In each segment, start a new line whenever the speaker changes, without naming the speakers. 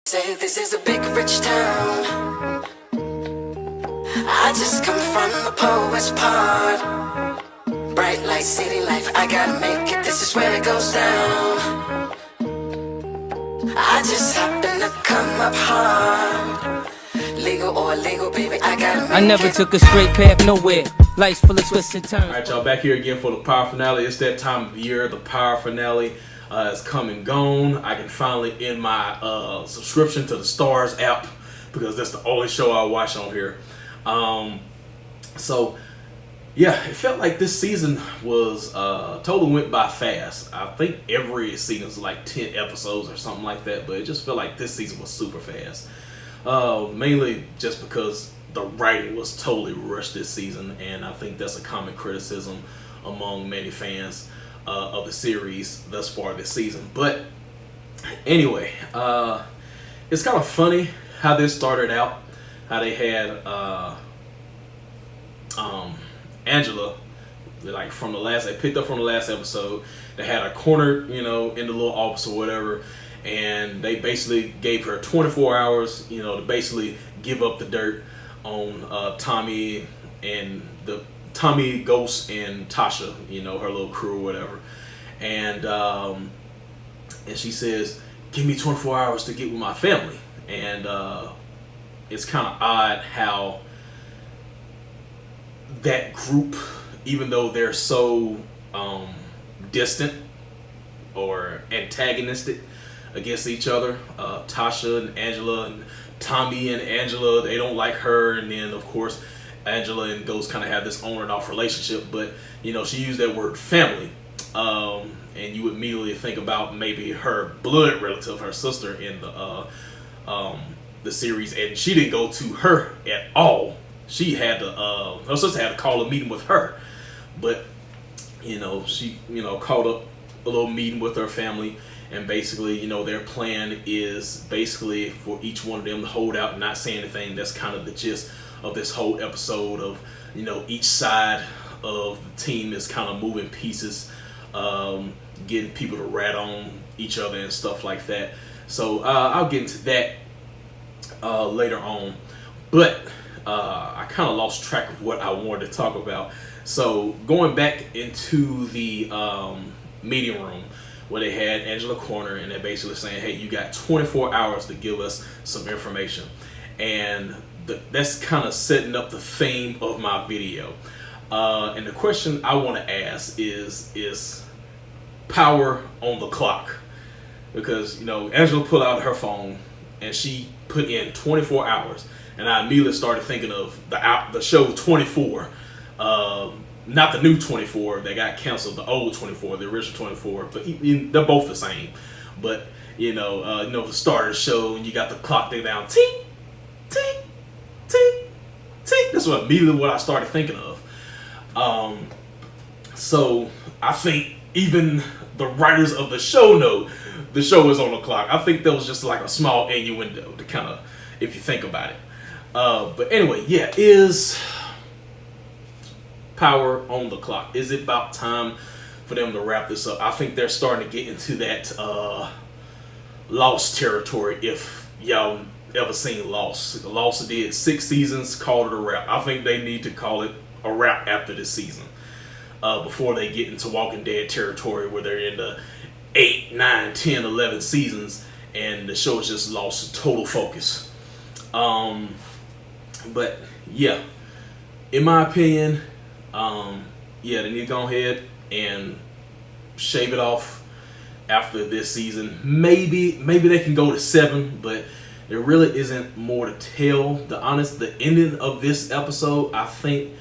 Say this is a big rich town. I just come from the poet's part. Bright light, city life, I gotta make it. This is where it goes down. I just happen to come up hard. Legal or illegal, baby, I gotta make it.
I never took a straight path nowhere. Life's full of twists and turns.
Alright, y'all, back here again for the Power Finale. It's that time of year. The Power Finale is come and gone. I can finally end my subscription to the Starz app because that's the only show I watch on here. So yeah, it felt like this season was totally went by fast. I think every season's like 10 episodes or something like that, but it just felt like this season was super fast. Mainly just because the writing was totally rushed this season, and I think that's a common criticism among many fans of the series thus far this season. But anyway, it's kind of funny how this started out, how they had Angela, like from the last, they picked up from the last episode. They had her cornered, in the little office or whatever, and they basically gave her 24 hours, to basically give up the dirt on Tommy, Ghost, and Tasha, her little crew or whatever. And she says, give me 24 hours to get with my family. And it's kind of odd how that group, even though they're so distant or antagonistic against each other, Tasha and Angela, and Tommy and Angela, they don't like her. And then of course Angela and Ghost kind of have this on and off relationship, but she used that word family, and you would immediately think about maybe her blood relative, her sister in the series, and she didn't go to her at all. She had to her sister had to call a meeting with her, but she called up a little meeting with her family. And basically, their plan is basically for each one of them to hold out and not say anything. That's kind of the gist of this whole episode of, each side of the team is kind of moving pieces, getting people to rat on each other and stuff like that. So I'll get into that later on. But I kind of lost track of what I wanted to talk about. So going back into the meeting room, where they had Angela corner, and they're basically saying, hey, you got 24 hours to give us some information. And that's kind of setting up the theme of my video. And the question I want to ask is power on the clock. Because, Angela pulled out her phone, and she put in 24 hours. And I immediately started thinking of the show 24. Not the new 24 that got canceled, the old 24, the original 24, but they're both the same. But the starter show, and you got the clock thing down, tick, tick, tick, tick. That's immediately what I started thinking of. So I think even the writers of the show know the show is on the clock. I think that was just like a small innuendo to kind of, if you think about it. But anyway, yeah, is power on the clock? Is it about time for them to wrap this up? I think they're starting to get into that Lost territory. If y'all ever seen Lost, Lost did 6 seasons, called it a wrap. I think they need to call it a wrap after this season, before they get into Walking Dead territory, where they're in the 8, 9, 10, 11 seasons, and the show has just lost total focus. But yeah, in my opinion, they need to go ahead and shave it off after this season. Maybe they can go to 7, but there really isn't more to tell. The ending of this episode, I think,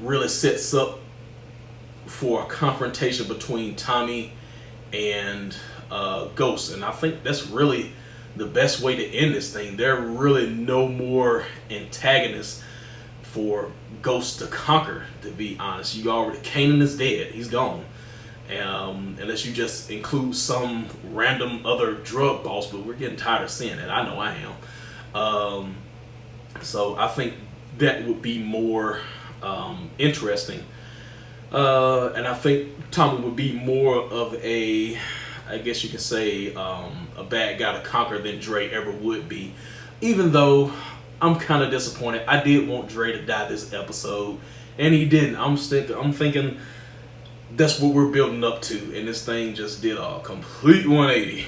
really sets up for a confrontation between Tommy and Ghost, and I think that's really the best way to end this thing. There are really no more antagonists for Ghost to conquer, to be honest. Kanan is dead. He's gone. Unless you just include some random other drug boss, but we're getting tired of seeing it. I know I am. So I think that would be more interesting. And I think Tommy would be more of a I guess you can say, a bad guy to conquer than Dre ever would be. Even though I'm kind of disappointed. I did want Dre to die this episode, and he didn't. I'm thinking that's what we're building up to, and this thing just did a complete 180.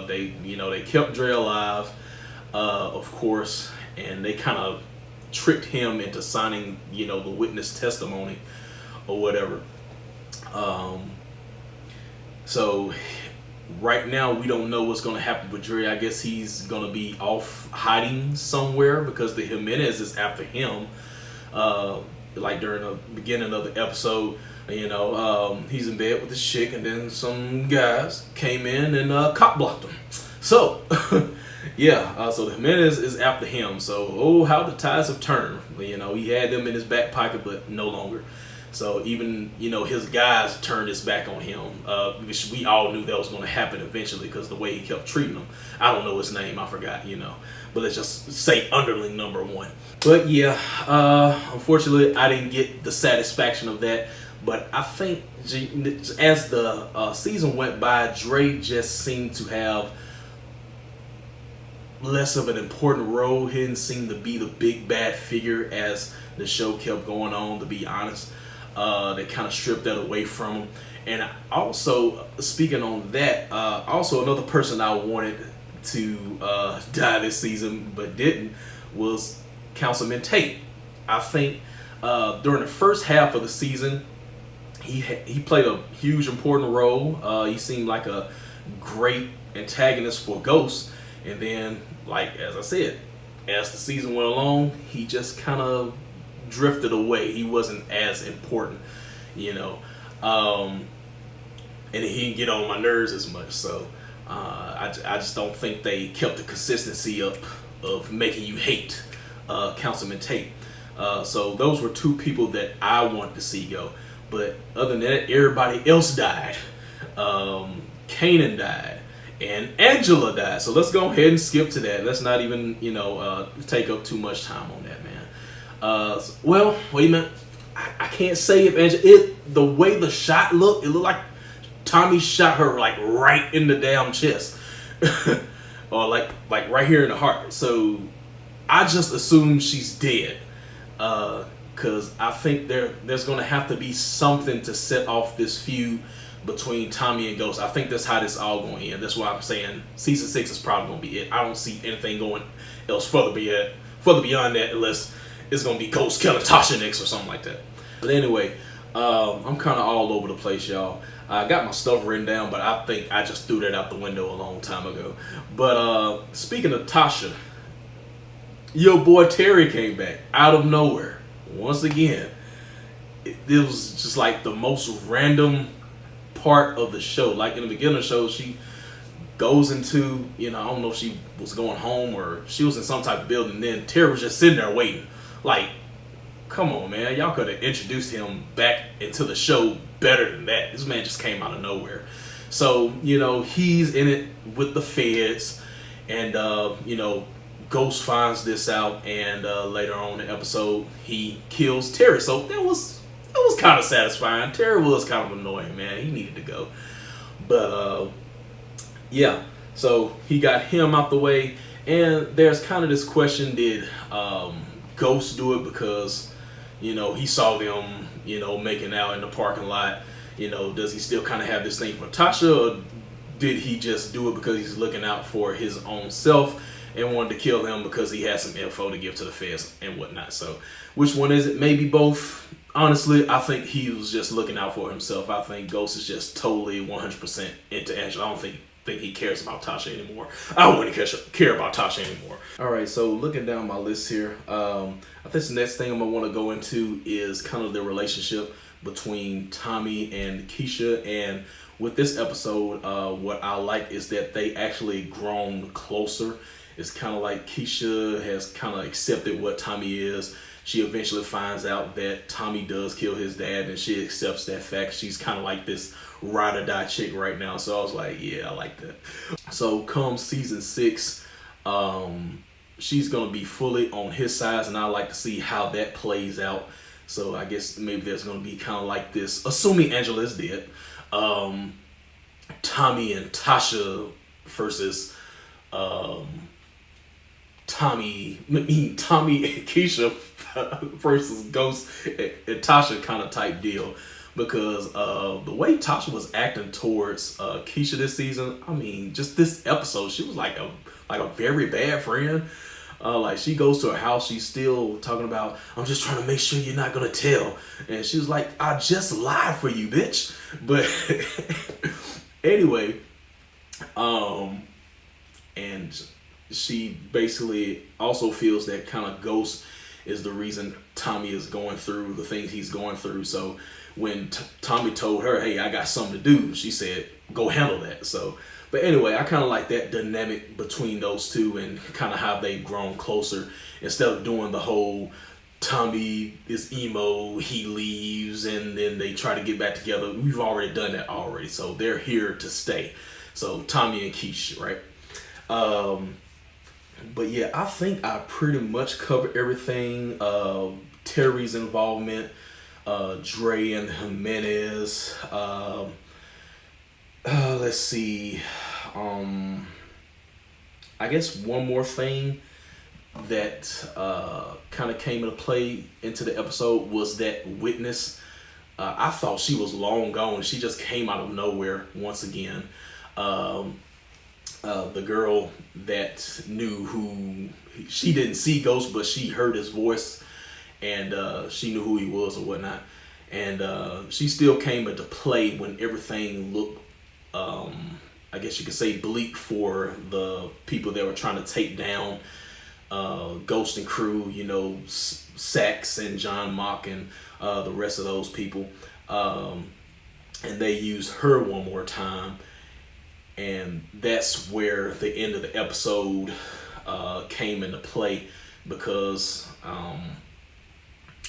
They kept Dre alive, of course, and they kind of tricked him into signing, the witness testimony or whatever. So right now we don't know what's going to happen with Dre. I guess he's going to be off hiding somewhere because the Jimenez is after him. Like during the beginning of the episode, he's in bed with this chick, and then some guys came in and cop blocked him. So, so the Jimenez is after him. So, how the tides have turned. He had them in his back pocket, but no longer. So even, his guys turned his back on him, which we all knew that was going to happen eventually because the way he kept treating them. I don't know his name, I forgot, but let's just say underling number one. But yeah, unfortunately, I didn't get the satisfaction of that. But I think as the season went by, Dre just seemed to have less of an important role. He didn't seem to be the big bad figure as the show kept going on, to be honest. They kind of stripped that away from him. And also, speaking on that, also another person I wanted to die this season but didn't was Councilman Tate. I think during the first half of the season, he played a huge important role. He seemed like a great antagonist for Ghost. And then, like as I said, as the season went along, he just kind of drifted away. He wasn't as important, and he didn't get on my nerves as much. So I just don't think they kept the consistency up of making you hate Councilman Tate. So those were two people that I wanted to see go. But other than that, everybody else died. Kanan died. And Angela died. So let's go ahead and skip to that. Let's not even, take up too much time on that, man. Well, wait a minute. I can't say if the way the shot looked, it looked like Tommy shot her like right in the damn chest. Or like right here in the heart. So I just assume she's dead. Because I think there's going to have to be something to set off this feud between Tommy and Ghost. I think that's how this all going to end. That's why I'm saying season 6 is probably going to be it. I don't see anything going else further beyond that unless it's going to be Ghost killing Tasha next or something like that. But anyway, I'm kind of all over the place, y'all. I got my stuff written down, but I think I just threw that out the window a long time ago. But speaking of Tasha, your boy Terry came back out of nowhere. Once again, it was just like the most random part of the show. Like in the beginning of the show, she goes into, I don't know if she was going home or she was in some type of building. Then Terry was just sitting there waiting. Like, come on, man. Y'all could have introduced him back into the show better than that. This man just came out of nowhere. So, he's in it with the feds. And, Ghost finds this out, and later on in the episode, he kills Terry. So that was kind of satisfying. Terry was kind of annoying, man. He needed to go. But, yeah. So he got him out the way. And there's kind of this question, did Ghost do it because, he saw them, making out in the parking lot? Does he still kind of have this thing for Tasha? Or did he just do it because he's looking out for his own self and wanted to kill him because he had some info to give to the feds and whatnot? So which one is it? Maybe both. Honestly, I think he was just looking out for himself. I think Ghost is just totally 100% into Angela. I don't think he cares about Tasha anymore. I wouldn't care about Tasha anymore. All right, so looking down my list here, I think the next thing I'm going to want to go into is kind of the relationship between Tommy and Keisha. And with this episode, what I like is that they actually grown closer. It's kind of like Keisha has kind of accepted what Tommy is. She eventually finds out that Tommy does kill his dad, and she accepts that fact. She's kind of like this ride or die chick right now. So I was like, yeah, I like that. So come season 6, she's going to be fully on his side, and I like to see how that plays out. So I guess maybe there's going to be kind of like this, assuming Angela is dead, Tommy and Tasha versus Tommy and Keisha versus Ghost and Tasha kind of type deal, because the way Tasha was acting towards Keisha this season, I mean, just this episode, she was like a very bad friend. Like, she goes to her house, she's still talking about, I'm just trying to make sure you're not gonna tell, and she was like, I just lied for you, bitch. But anyway, and she basically also feels that kind of Ghost is the reason Tommy is going through the things he's going through. So when Tommy told her, hey, I got something to do, she said, go handle that. So, but anyway, I kind of like that dynamic between those two and kind of how they've grown closer, instead of doing the whole Tommy is emo, he leaves, and then they try to get back together. We've already done that already. So they're here to stay. So Tommy and Keisha, right? But yeah, I think I pretty much covered everything. Terry's involvement, Dre and Jimenez. Let's see. I guess one more thing that kind of came into play into the episode was that witness. I thought she was long gone. She just came out of nowhere once again. The girl that knew who, she didn't see Ghost, but she heard his voice, and she knew who he was or whatnot. And she still came into play when everything looked, I guess you could say, bleak for the people that were trying to take down Ghost and crew, you know, Sax and John Mock and the rest of those people. And they used her one more time. And that's where the end of the episode came into play, because,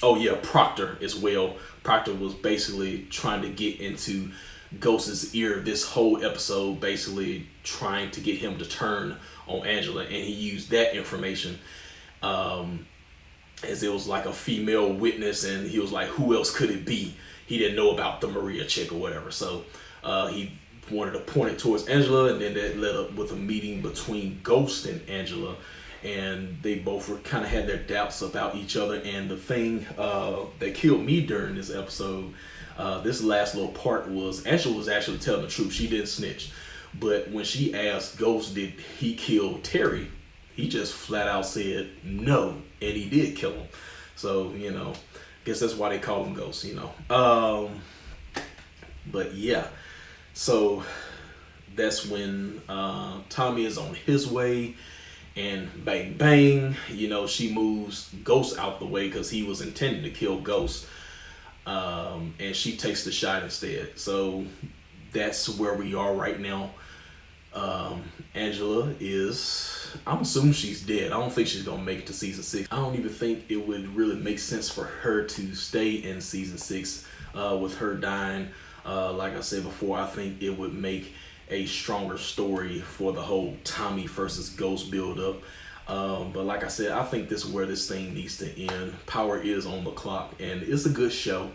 oh yeah, Proctor as well. Proctor was basically trying to get into Ghost's ear this whole episode, basically trying to get him to turn on Angela, and he used that information as it was like a female witness, and he was like, who else could it be? He didn't know about the Maria chick or whatever, so he wanted to point it towards Angela, and then that led up with a meeting between Ghost and Angela, and they both were kind of had their doubts about each other. And the thing that killed me during this episode, this last little part, was Angela was actually telling the truth. She didn't snitch, but when she asked Ghost did he kill Terry, he just flat out said no, and he did kill him. So, you know, I guess that's why they call him Ghost, you know. But yeah, so that's when Tommy is on his way, and bang bang, you know, she moves Ghost out the way because he was intending to kill Ghost, and she takes the shot instead. So that's where we are right now. Angela is, I'm assuming she's dead. I don't think she's gonna make it to season 6. I don't even think it would really make sense for her to stay in season 6 with her dying. Like I said before, I think it would make a stronger story for the whole Tommy versus Ghost build up. But like I said, I think this is where this thing needs to end. Power is on the clock, and it's a good show,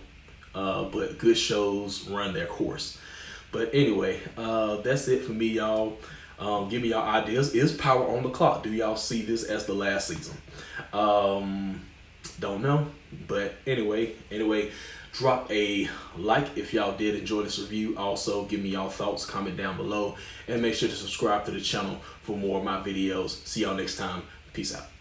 but good shows run their course. But anyway, that's it for me, y'all. Give me y'all ideas. Is Power on the clock? Do y'all see this as the last season? Don't know. But anyway, drop a like if y'all did enjoy this review. Also, give me y'all thoughts, comment down below, and make sure to subscribe to the channel for more of my videos. See y'all next time. Peace out.